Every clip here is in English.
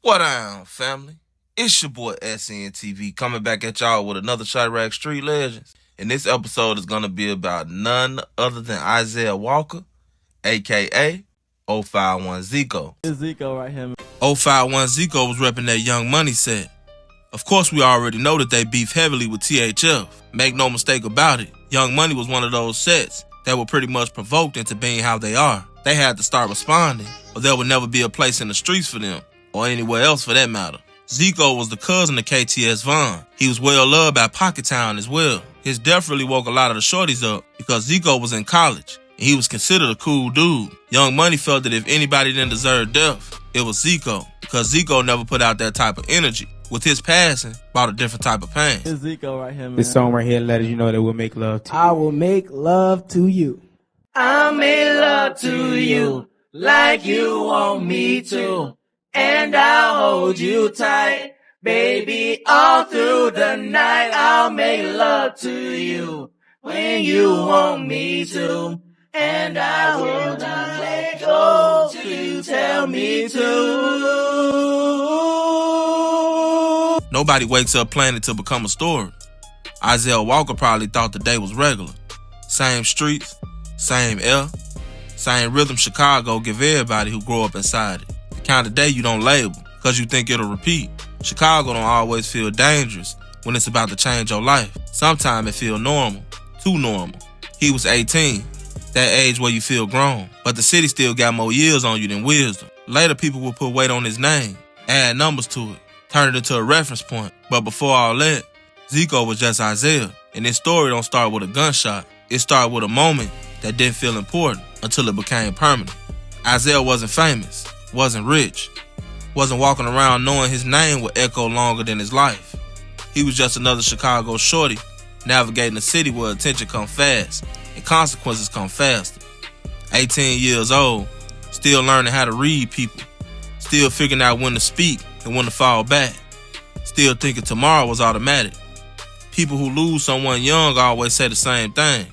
What on, family? It's your boy SNTV coming back at y'all with another Chiraq Street Legends. And this episode is going to be about none other than Isaiah Walker, a.k.a. 051 Zeko. It's Zeko right here. 051 Zeko was repping that Young Money set. Of course, we already know that they beef heavily with THF. Make no mistake about it, Young Money was one of those sets that were pretty much provoked into being how they are. They had to start responding, or there would never be a place in the streets for them, or anywhere else for that matter. Zeko was the cousin of KTS Vaughn. He was well loved by Pocket Town as well. His death really woke a lot of the shorties up because Zeko was in college and he was considered a cool dude. Young Money felt that if anybody didn't deserve death, it was Zeko, because Zeko never put out that type of energy. With his passing, brought a different type of pain. It's Zeko right here, man. This song right here let you know that we'll make love to you. I will make love to you. I'll make love to you like you want me to. And I'll hold you tight, baby, all through the night. I'll make love to you when you want me to. And I will not let go till you tell me to. Nobody wakes up planning to become a story. Isaiah Walker probably thought the day was regular. Same streets, same air, same rhythm Chicago give everybody who grow up inside it. The kind of day you don't label, because you think it'll repeat. Chicago don't always feel dangerous when it's about to change your life. Sometimes it feel normal, too normal. He was 18, that age where you feel grown, but the city still got more years on you than wisdom. Later people will put weight on his name, add numbers to it, turn it into a reference point. But before all that, Zeko was just Isaiah. And this story don't start with a gunshot. It started with a moment that didn't feel important until it became permanent. Isaiah wasn't famous, wasn't rich, wasn't walking around knowing his name would echo longer than his life. He was just another Chicago shorty navigating a city where attention comes fast and consequences come faster. 18 years old, still learning how to read people, still figuring out when to speak and when to fall back, still thinking tomorrow was automatic. People who lose someone young always say the same thing.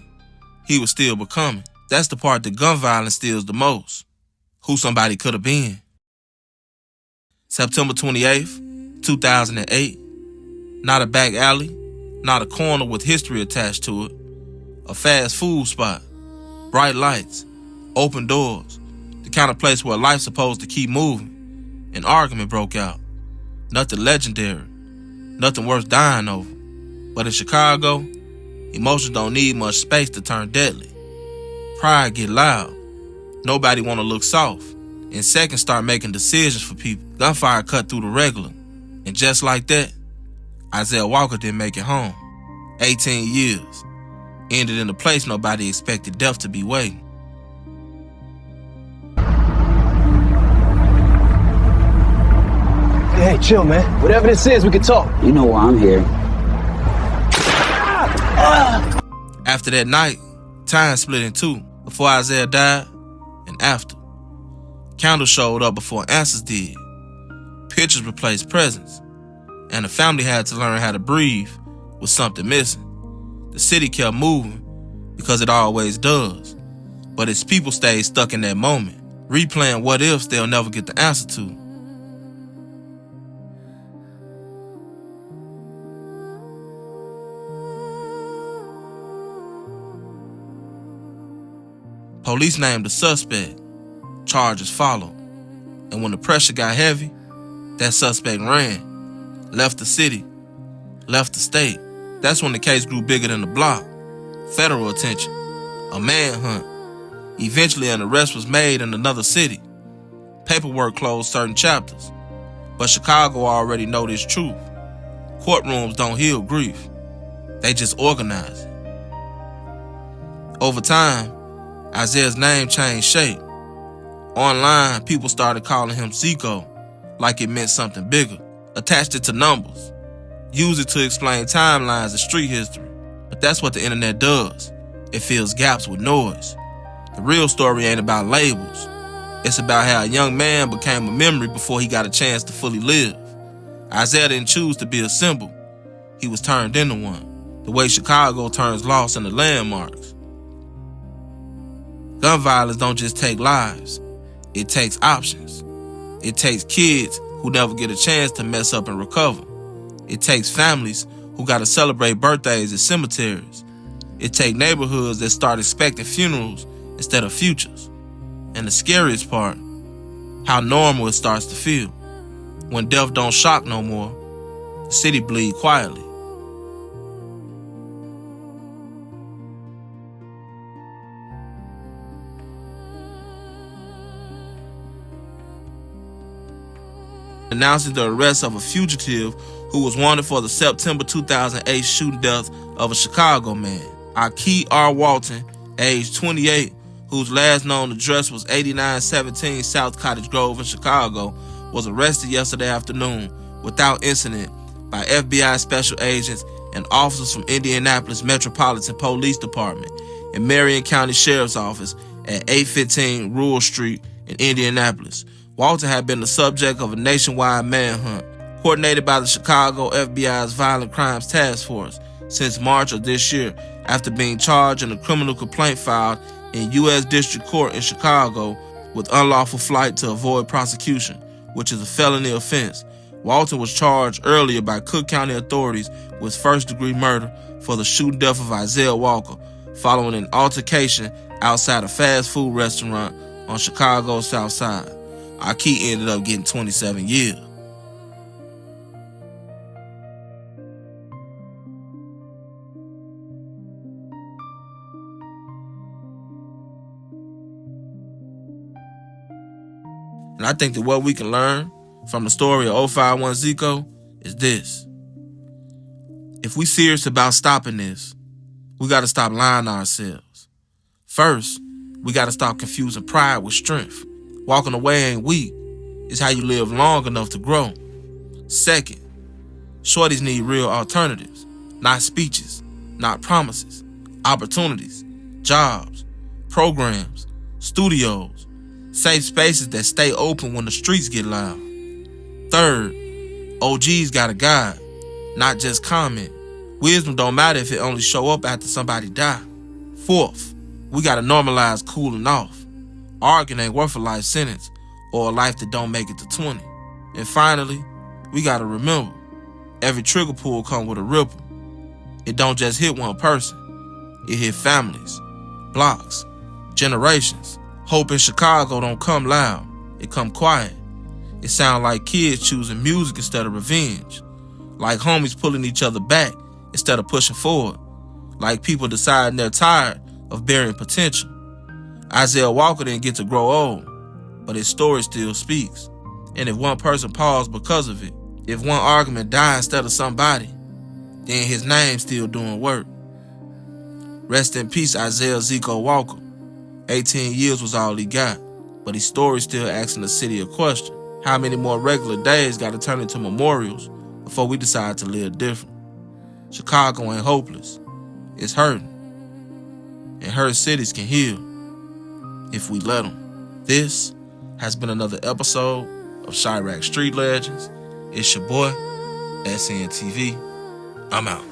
He was still becoming. That's the part that gun violence steals the most. Who somebody could have been. September 28th, 2008. Not a back alley, not a corner with history attached to it. A fast food spot, bright lights, open doors, the kind of place where life's supposed to keep moving. An argument broke out. Nothing legendary, nothing worth dying over. But in Chicago, emotions don't need much space to turn deadly. Pride get loud. Nobody want to look soft. And seconds start making decisions for people. Gunfire cut through the regular. And just like that, Isaiah Walker didn't make it home. 18 years. Ended in a place nobody expected death to be waiting. Hey, chill, man. Whatever this is, we can talk. You know why I'm here. After that night, time split in two. Before Isaiah died, and after. Candles showed up before answers did. Pictures replaced presents. And the family had to learn how to breathe with something missing. The city kept moving, because it always does. But its people stayed stuck in that moment, replaying what ifs they'll never get the answer to. Police named the suspect. Charges followed. And when the pressure got heavy, that suspect ran. Left the city. Left the state. That's when the case grew bigger than the block. Federal attention. A manhunt. Eventually an arrest was made in another city. Paperwork closed certain chapters. But Chicago already know this truth. Courtrooms don't heal grief. They just organize it. Over time, Isaiah's name changed shape. Online, people started calling him Zeko, like it meant something bigger. Attached it to numbers. Used it to explain timelines and street history. But that's what the internet does. It fills gaps with noise. The real story ain't about labels. It's about how a young man became a memory before he got a chance to fully live. Isaiah didn't choose to be a symbol. He was turned into one. The way Chicago turns lost into landmarks. Gun violence don't just take lives. It takes options. It takes kids who who never get a chance to mess up and recover. It takes families who gotta celebrate birthdays at cemeteries. It takes neighborhoods that start expecting funerals instead of futures. And the scariest part, how normal it starts to feel. When death don't shock no more, the city bleed quietly. Announcing the arrest of a fugitive who was wanted for the September 2008 shooting death of a Chicago man, Ike R. Walton, age 28, whose last known address was 8917 South Cottage Grove in Chicago, was arrested yesterday afternoon without incident by FBI special agents and officers from Indianapolis Metropolitan Police Department and Marion County Sheriff's Office at 815 Rural Street in Indianapolis. Walton had been the subject of a nationwide manhunt coordinated by the Chicago FBI's Violent Crimes Task Force since March of this year after being charged in a criminal complaint filed in U.S. District Court in Chicago with unlawful flight to avoid prosecution, which is a felony offense. Walton was charged earlier by Cook County authorities with first-degree murder for the shooting death of Isaiah Walker following an altercation outside a fast food restaurant on Chicago's South Side. Ike ended up getting 27 years. And I think that what we can learn from the story of 051 Zeko is this. If we serious about stopping this, we got to stop lying to ourselves. First, we got to stop confusing pride with strength. Walking away ain't weak. It's how you live long enough to grow. Second, shorties need real alternatives, not speeches, not promises, opportunities, jobs, programs, studios, safe spaces that stay open when the streets get loud. Third, OGs got a guide, not just comment. Wisdom don't matter if it only show up after somebody die. Fourth, we gotta normalize cooling off. Arguing ain't worth a life sentence or a life that don't make it to 20. And finally, we gotta remember, every trigger pull comes with a ripple. It don't just hit one person. It hit families, blocks, generations. Hope in Chicago don't come loud. It come quiet. It sound like kids choosing music instead of revenge. Like homies pulling each other back instead of pushing forward. Like people deciding they're tired of burying potential. Isaiah Walker didn't get to grow old, but his story still speaks. And if one person paused because of it, if one argument died instead of somebody, then his name's still doing work. Rest in peace, Isaiah Zeko Walker. 18 years was all he got, but his story still asking the city a question. How many more regular days got to turn into memorials before we decide to live different? Chicago ain't hopeless. It's hurting. And hurt cities can heal if we let them. This has been another episode of Chiraq Street Legends. It's your boy, SNTV. I'm out.